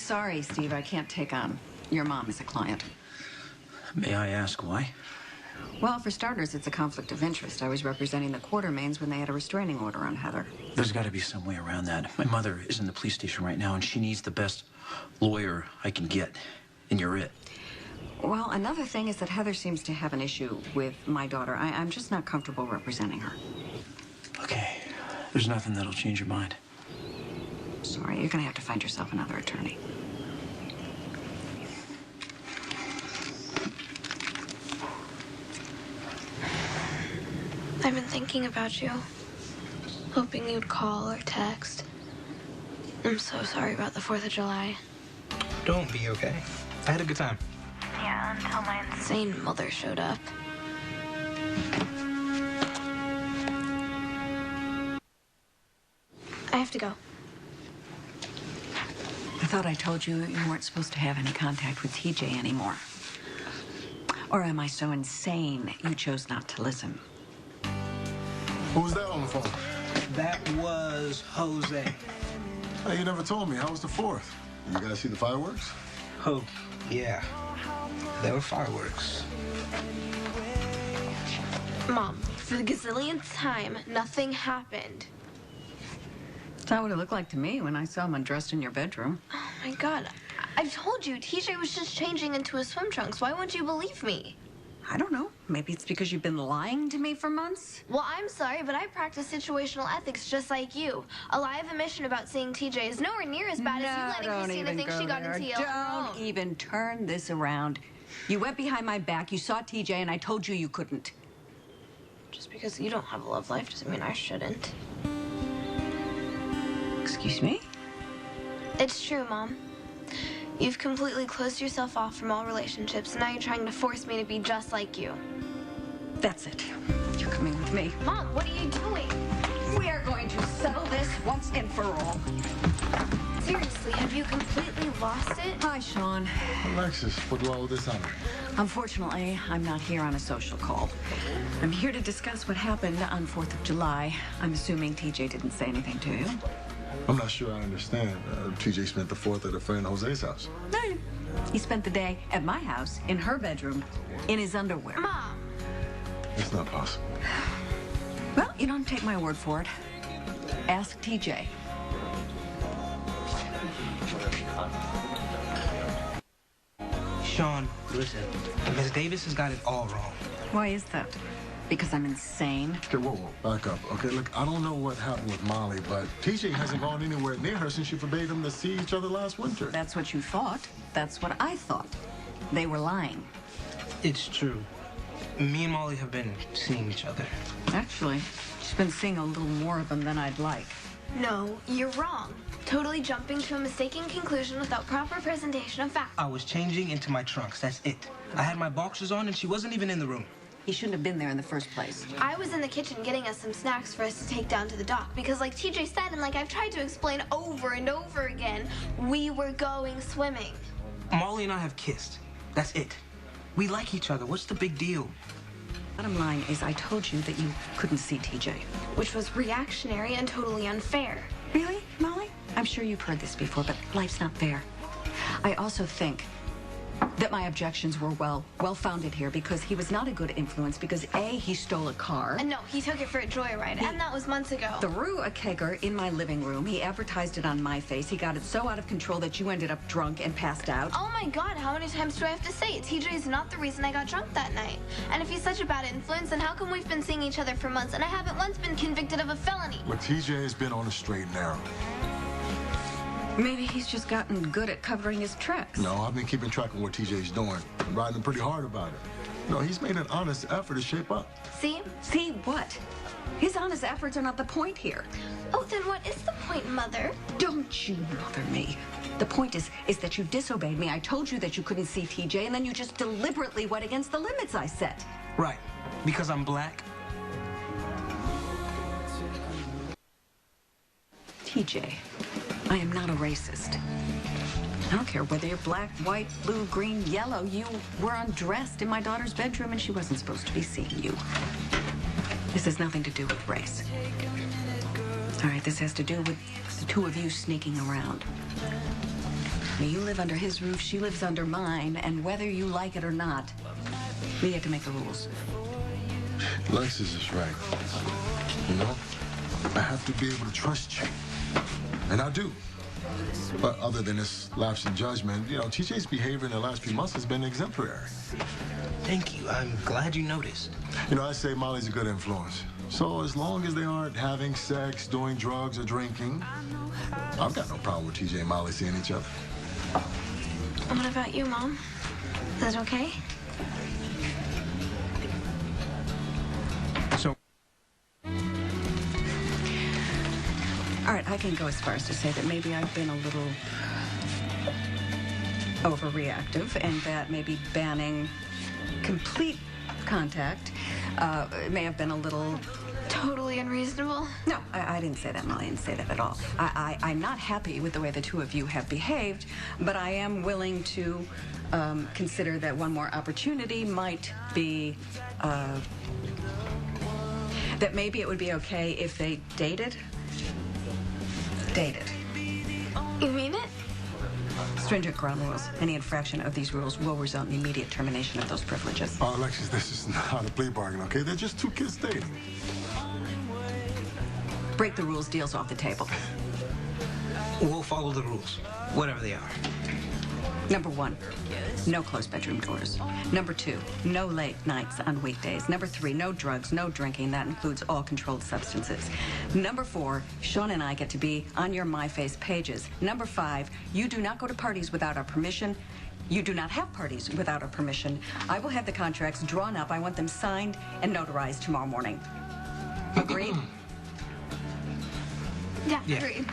sorry, Steve. I can't take on your mom as a client. May I ask why? Well, for starters, it's a conflict of interest. I was representing the Quartermains when they had a restraining order on Heather. There's got to be some way around that. My mother is in the police station right now, and she needs the best lawyer I can get. And you're it. Well, another thing is that Heather seems to have an issue with my daughter. I'm just not comfortable representing her. Okay. There's nothing that'll change your mind. Sorry, you're going to have to find yourself another attorney. I've been thinking about you, hoping you'd call or text. I'm so sorry about the 4th of July. Don't be, okay? I had a good time. Yeah, until my insane mother showed up. I have to go. I thought I told you you weren't supposed to have any contact with TJ anymore. Or am I so insane you chose not to listen? Who was that on the phone? That was Jose. Hey, you never told me. How was the 4th? You guys see the fireworks? Oh, yeah. There were fireworks. Mom, for the gazillionth time, nothing happened. That's what it looked like to me when I saw him undressed in your bedroom. Oh my God. I've told you, TJ was just changing into his swim trunks. Why wouldn't you believe me? I don't know. Maybe it's because you've been lying to me for months? Well, I'm sorry, but I practice situational ethics just like you. A lie of omission about seeing TJ is nowhere near as bad as you letting Christina think she got into Yale on her own. Don't even turn this around. You went behind my back, you saw TJ, and I told you you couldn't. Just because you don't have a love life doesn't mean I shouldn't. Excuse me? It's true, Mom. You've completely closed yourself off from all relationships, and now you're trying to force me to be just like you. That's it. You're coming with me. Mom, what are you doing? We are going to settle this once and for all. Seriously, have you completely lost it? Hi, Sean. Alexis, what do all of this on? Unfortunately, I'm not here on a social call. I'm here to discuss what happened on 4th of July. I'm assuming TJ didn't say anything to you. I'm not sure I understand. TJ spent the 4th at a friend Jose's house. No, he spent the day at my house, in her bedroom, in his underwear. Mom! It's not possible. Well, you don't take my word for it. Ask TJ. Sean, listen. Miss Davis has got it all wrong. Why is that? Because I'm insane? Okay, whoa, back up. Okay, look, I don't know what happened with Molly, but TJ hasn't gone anywhere near her since she forbade them to see each other last winter. That's what you thought. That's what I thought. They were lying. It's true. Me and Molly have been seeing each other. Actually, she's been seeing a little more of them than I'd like. No, you're wrong. Totally jumping to a mistaken conclusion without proper presentation of facts. I was changing into my trunks, that's it. I had my boxers on and she wasn't even in the room. He shouldn't have been there in the first place. I was in the kitchen getting us some snacks for us to take down to the dock because like TJ said and like I've tried to explain over and over again, we were going swimming. Molly and I have kissed. That's it. We like each other. What's the big deal? Bottom line is I told you that you couldn't see TJ. Which was reactionary and totally unfair. Really, Molly? I'm sure you've heard this before, but life's not fair. I also think that my objections were well-founded here because he was not a good influence because A, he stole a car. And no, he took it for a joyride, and that was months ago. Threw a kegger in my living room. He advertised it on my face. He got it so out of control that you ended up drunk and passed out. Oh my God, how many times do I have to say it? TJ is not the reason I got drunk that night. And if he's such a bad influence, then how come we've been seeing each other for months and I haven't once been convicted of a felony? But TJ has been on the straight and narrow. Maybe he's just gotten good at covering his tracks. No, I've been keeping track of what TJ's doing. I'm riding him pretty hard about it. No, he's made an honest effort to shape up. See? See what? His honest efforts are not the point here. Oh, then what is the point, Mother? Don't you mother me. The point is that you disobeyed me. I told you that you couldn't see TJ, and then you just deliberately went against the limits I set. Right. Because I'm black? TJ, I am not a racist. I don't care whether you're black, white, blue, green, yellow. You were undressed in my daughter's bedroom, and she wasn't supposed to be seeing you. This has nothing to do with race. All right, this has to do with the two of you sneaking around. I mean, you live under his roof, she lives under mine, and whether you like it or not, we get to make the rules. Alexis is right. You know, I have to be able to trust you. And I do. But other than this lapse in judgment, you know, TJ's behavior in the last few months has been exemplary. Thank you. I'm glad you noticed. You know, I say Molly's a good influence. So as long as they aren't having sex, doing drugs, or drinking, I've got no problem with TJ and Molly seeing each other. What about you, Mom? Is that okay? So, All right, I can go as far as to say that maybe I've been a little overreactive and that maybe banning complete contact may have been a little... Totally unreasonable. No, I didn't say that, Molly. I didn't say that at all. I'm not happy with the way the two of you have behaved, but I am willing to consider that one more opportunity might be... that maybe it would be okay if they dated. Dated. You mean it? Stringent ground rules. Any infraction of these rules will result in immediate termination of those privileges. Oh, Alexis, this is not a plea bargain, okay? They're just two kids dating. Break the rules, deals off the table. we'll follow the rules, whatever they are. Number 1, no closed bedroom doors. Number 2, no late nights on weekdays. Number 3, no drugs, no drinking. That includes all controlled substances. Number 4, Sean and I get to be on your MyFace pages. Number 5, you do not go to parties without our permission. You do not have parties without our permission. I will have the contracts drawn up. I want them signed and notarized tomorrow morning. Agreed? Yeah, Yeah. agreed.